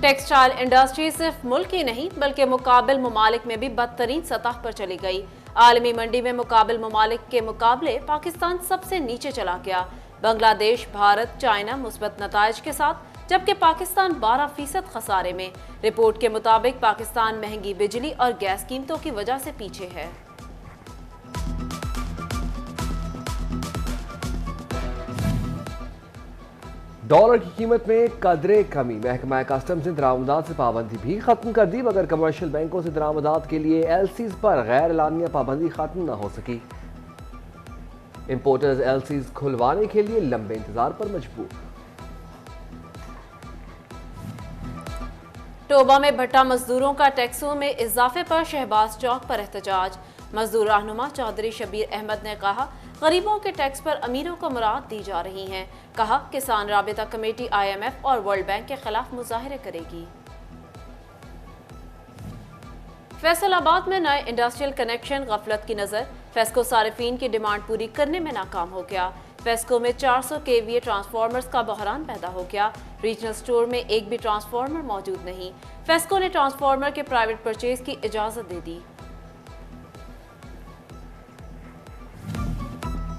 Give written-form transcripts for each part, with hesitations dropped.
Textile industry सिर्फ मुल्क ही नहीं बल्कि मुकाबिल ममालिक में भी बदतरीन सतह पर चली गई। आलमी मंडी में मुकाबिल ममालिक के मुकाबले पाकिस्तान सबसे नीचे चला गया। बांग्लादेश, भारत, चाइना मुस्बत नताइज के साथ, जबकि पाकिस्तान 12% खसारे में। रिपोर्ट के मुताबिक पाकिस्तान महंगी बिजली और गैस कीमतों की वजह से पीछे है। डॉलर की कीमत में कदरे कमी। महकमा कस्टम्स ने दरामदात से पाबंदी भी खत्म कर दी, मगर कमर्शियल बैंकों से दरामदात के लिए एलसीज पर गैर एलानिया पाबंदी खत्म न हो सकी। इंपोर्टर्स एलसीज खुलवाने के लिए लंबे इंतजार पर मजबूर। टोबा में भट्टा मजदूरों का टैक्सों में इजाफे पर शहबाज चौक पर एहतजाज। मजदूर रहनुमा चौधरी शबीर अहमद ने कहा, गरीबों के टैक्स पर अमीरों को मुराद दी जा रही हैं। कहा, किसान राबिता कमेटी IMF और वर्ल्ड बैंक के खिलाफ मुजाहिरे करेगी। फैसलाबाद में नए इंडस्ट्रियल कनेक्शन गफलत की नजर। फेस्को सारिफीन की डिमांड पूरी करने में नाकाम हो गया। फेस्को में 400 kVA ट्रांसफार्मर्स का बहरान पैदा हो गया। रीजनल स्टोर में एक भी ट्रांसफार्मर मौजूद नहीं। फेस्को ने ट्रांसफार्मर के प्राइवेट परचेज की इजाजत दे दी।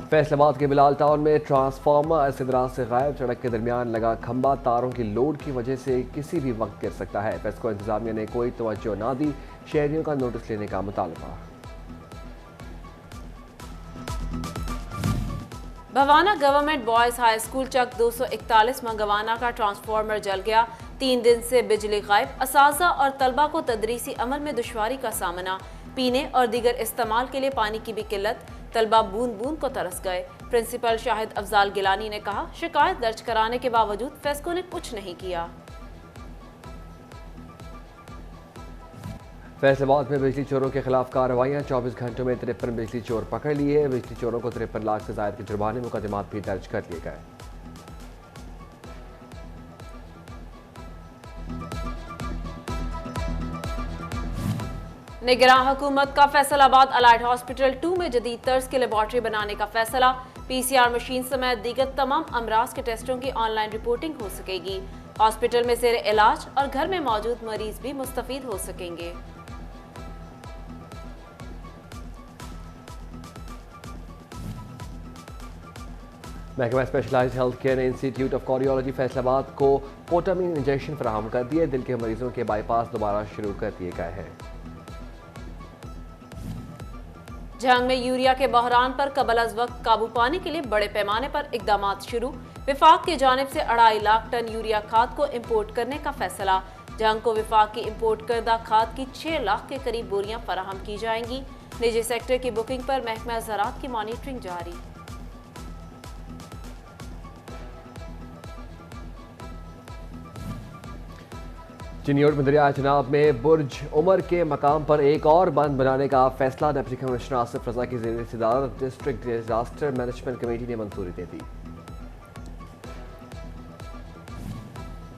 फैसलाबाद के बिलाल टाउन में ट्रांसफार्मर इस्तदराज से गायब। सड़क के दरमियान लगा खंबा तारों की लोड की वजह से किसी भी वक्त गिर सकता है। फेस्को इंतजामिया ने कोई तवज्जो ना दी। शहरियों का नोटिस लेने का मुतालबा। Bhawana government boys high school Chak 241 मंगवाना का ट्रांसफार्मर जल गया। 3 दिन से बिजली गायब। असातिज़ा और तलबा को तदरीसी अमल में दुश्वारी का सामना। पीने और दीगर इस्तेमाल के लिए पानी की भी किल्लत। तलबा बूंद बूंद को तरस गए। प्रिंसिपल शाहिद अफजाल गिलानी ने कहा, शिकायत दर्ज कराने के बावजूद फेस्को ने कुछ नहीं किया। फैसलाबाद में बिजली चोरों के खिलाफ कार्रवाइयां। 24 घंटों में 53 बिजली चोर पकड़ लिए। बिजली चोरों को 53 लाख से ज्यादा के जुर्माने मुकदमात भी दर्ज कर लिए गए। निगरान हुकूमत का फैसलाबाद अलाइड हॉस्पिटल 2 में जदीद तर्ज की लेबॉर्ट्री बनाने का फैसला। PCR मशीन समेत दीगर तमाम अमराज के टेस्टों की ऑनलाइन रिपोर्टिंग हो सकेगी। हॉस्पिटल में ज़ेर इलाज और घर में मौजूद मरीज भी मुस्तफीद हो सकेंगे। महकमा स्पेशलाइज्ड हेल्थ केयर ने इंस्टीट्यूट ऑफ कार्डियोलॉजी फैसलाबाद को पोटामीन इंजेक्शन फराहम कर दिए। दिल के मरीजों के बाईपास दोबारा शुरू कर दिए गए हैं। जंग में यूरिया के बहरान पर कबल अज वक्त काबू पाने के लिए बड़े पैमाने पर इकदाम शुरू। विफाक की जानिब से 2.5 लाख टन यूरिया खाद को इम्पोर्ट करने का फैसला। जंग को विफाक की इम्पोर्ट करदा खाद की 6 लाख के करीब बोरियां फराहम की जाएंगी। निजी सेक्टर की बुकिंग पर महकमा ज़राअत की मॉनिटरिंग जारी। चिन्योट में दरिया चनाब में बुर्ज उमर के मकाम पर एक और बंद बनाने का फैसला। डिप्टी कमिश्नर आसिफ रजा की ज़ेर सदारत डिस्ट्रिक्ट डिजास्टर मैनेजमेंट कमेटी ने मंजूरी दे दी।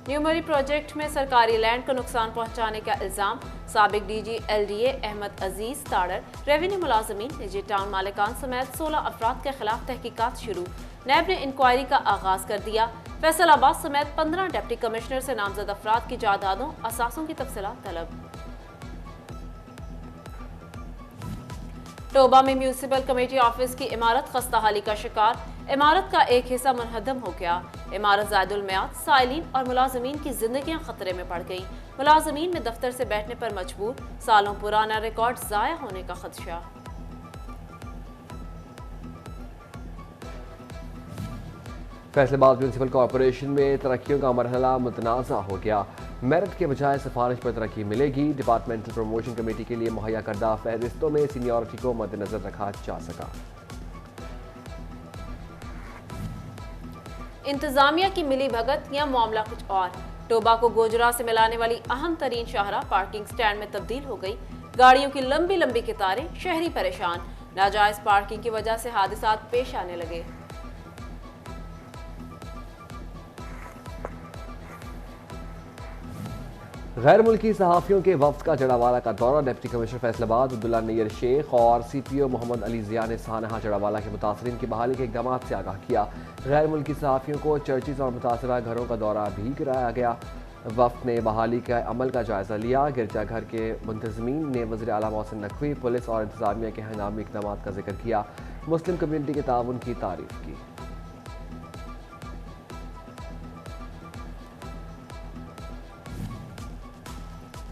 न्यूमरी प्रोजेक्ट में सरकारी लैंड को नुकसान पहुंचाने का इल्जाम। साबिक DG LDA अहमद अजीज ताड़र, रेवेन्यू मुलाजमीन, निजी टाउन मालिकान समेत 16 अफराद के खिलाफ तहकीकात शुरू। नैब ने इंक्वायरी का आगाज कर दिया। फैसलाबाद समेत 15 डिप्टी कमिश्नर से नामजद अफराद की जायदादों असासों की तफसीलात तलब। टोबा में म्यूनिसिपल कमेटी ऑफिस की इमारत खस्ताहाली का शिकार। इमारत का एक हिस्सा मुनहदम हो गया। इमारत ज़ायदुल मियाद, साइलिन और मुलाजमीन की जिंदगियां खतरे में पड़ गईं। मुलाजमीन में दफ्तर से बैठने पर मजबूर। सालों पुराना रिकॉर्ड ज़ाया होने का खदशा। फैसलाबाद म्यूनसिपल कॉरपोरेशन में तरक्कियों का मरहला मुतनाज़ा हो गया। मेरिट के बजाय सिफारिश पर तरक्की मिलेगी। डिपार्टमेंटल प्रमोशन कमेटी के लिए मुहैया करदा फहरिस्तों में सीनियरिटी को मद्देनजर रखा जा सका। इंतजामिया की मिली भगत या मामला कुछ और। टोबा को गोजरा से मिलाने वाली अहम तरीन शाहरा पार्किंग स्टैंड में तब्दील हो गई। गाड़ियों की लंबी लंबी कतारें, शहरी परेशान। नाजायज पार्किंग की वजह से हादसात पेश आने लगे। गैर मुल्की सहाफ़ियों के वफ्द का जड़ावाला का दौरा। डिप्टी कमिश्नर फैसलाबाद अब्दुल्ला नैयर शेख और CPO मोहम्मद अली ज़िया ने सानहा जड़ावाला के मुतासरीन की बहाली के इक़दाम से आगाह किया। गैर मुल्की सहाफ़ियों को चर्चिज़ और मुतासरा घरों का दौरा भी कराया गया। वफ्द ने बहाली का अमल का जायजा लिया। गिरजाघर के मुंतजमीन ने वज़ीर आला मोहसिन नकवी, पुलिस और इंतजामिया के हंगामी इक़दामात का जिक्र किया। मुस्लिम कम्यूनिटी के ताउन की तारीफ की।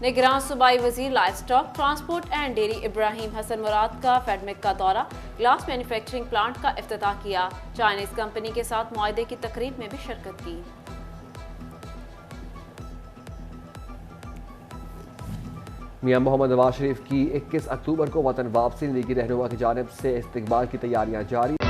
निगरान सूबाई वजीर livestock, transport and dairy Ibrahim Hasan Murad का फेडमिक का दौरा, ग्लास मैन्युफैक्चरिंग प्लांट का इफ्तिताह किया। चाइनीज कंपनी के साथ मुआहदे की तकरीब में भी शिरकत की। मियां मोहम्मद नवाज शरीफ की 21 अक्टूबर को वतन वापसी लीगी रहनुमा की जानिब से इस्तकबाल की तैयारियां जारी।